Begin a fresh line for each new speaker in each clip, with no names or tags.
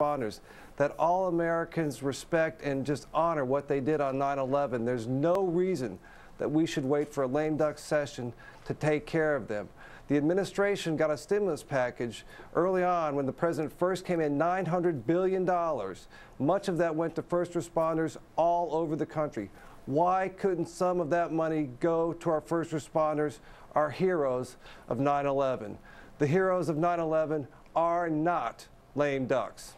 responders, that all Americans respect and just honor what they did on 9/11. There's no reason that we should wait for a lame duck session to take care of them. The administration got a stimulus package early on when the president first came in, $900 billion. Much of that went to first responders all over the country. Why couldn't some of that money go to our first responders, our heroes of 9/11? The heroes of 9/11 are not lame ducks.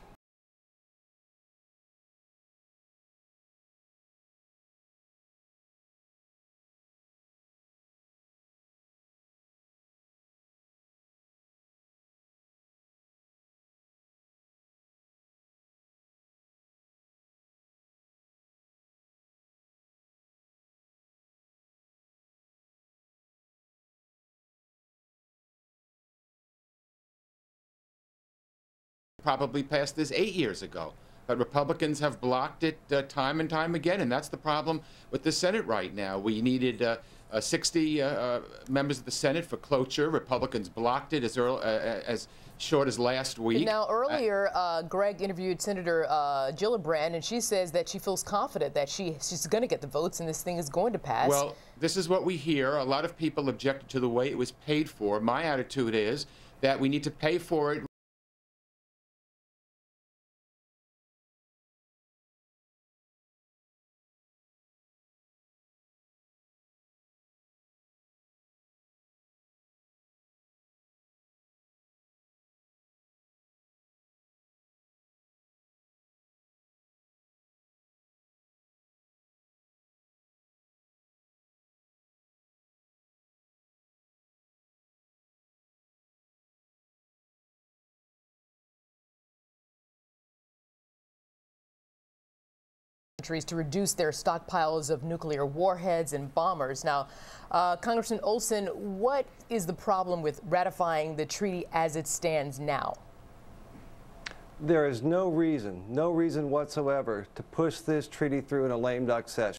Probably passed this 8 years ago. But Republicans have blocked it time and time again, and that's the problem with the Senate right now. We needed 60 members of the Senate for cloture. Republicans blocked it as short as last week.
Now, earlier, Greg interviewed Senator Gillibrand, and she says that she feels confident that she's going to get the votes and this thing is going to pass.
Well, this is what we hear. A lot of people objected to the way it was paid for. My attitude is that we need to pay for it
to reduce their stockpiles of nuclear warheads and bombers. Now, Congressman Olson, what is the problem with ratifying the treaty as it stands now?
There is no reason whatsoever to push this treaty through in a lame duck session.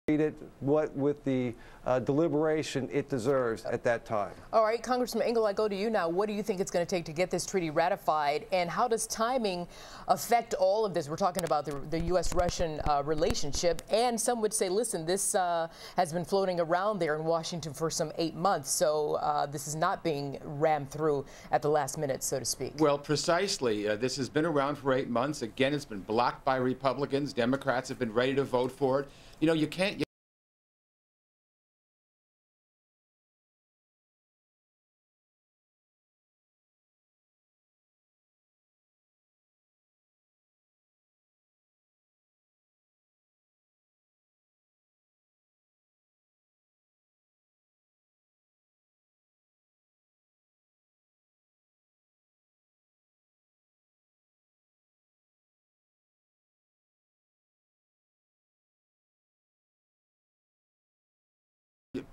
It with the deliberation it deserves at that time.
All right, Congressman Engel, I go to you now. What do you think it's going to take to get this treaty ratified, and how does timing affect all of this? We're talking about the U.S.-Russian relationship, and some would say, listen, this has been floating around there in Washington for some 8 months, so this is not being rammed through at the last minute, so to speak.
Well, precisely. This has been around for 8 months. Again, it's been blocked by Republicans. Democrats have been ready to vote for it. You know, you can't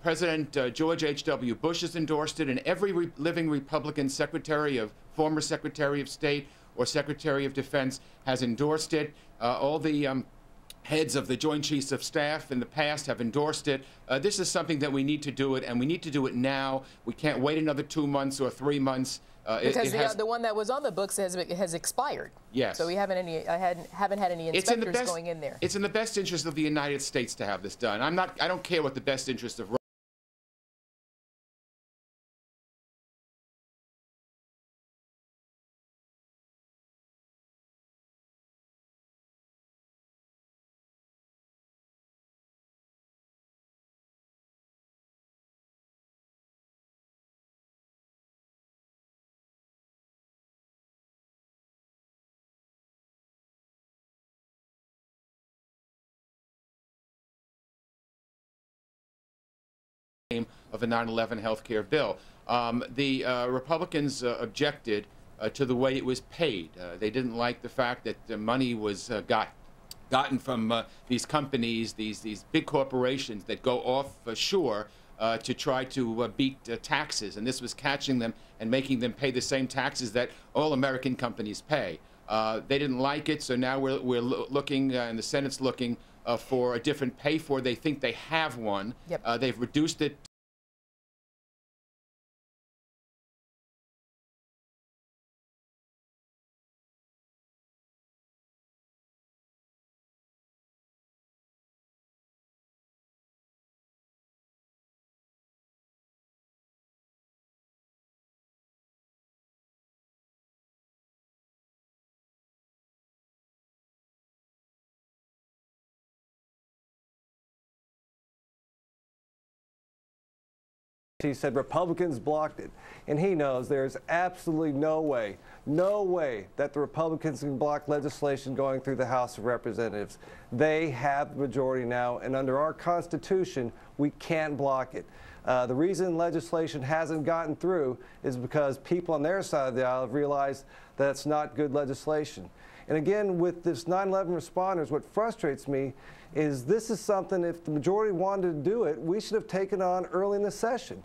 President George H.W. Bush has endorsed it, and every living Republican former Secretary of State or Secretary of Defense has endorsed it. All the heads of the Joint Chiefs of Staff in the past have endorsed it. This is something that we need to do it, and we need to do it now. We can't wait another 2 months or 3 months.
Because the one that was on the books has expired.
Yes.
So we haven't had any inspectors going in there.
It's in the best interest of the United States to have this done. I don't care what the best interest of of a 9/11 health care bill. The Republicans objected to the way it was paid. They didn't like the fact that the money was gotten from these companies, these big corporations that go offshore to try to beat taxes, and this was catching them and making them pay the same taxes that all American companies pay. They didn't like it, so now we're looking, and the Senate's looking for a different pay for. They think they have one.
Yep.
They've reduced it.
He said Republicans blocked it, and he knows there's absolutely no way that the Republicans can block legislation going through the House of Representatives. They have the majority now, and under our Constitution, we can't block it. The reason legislation hasn't gotten through is because people on their side of the aisle have realized that it's not good legislation. And again, with this 9/11 responders, what frustrates me is this is something, if the majority wanted to do it, we should have taken on early in the session.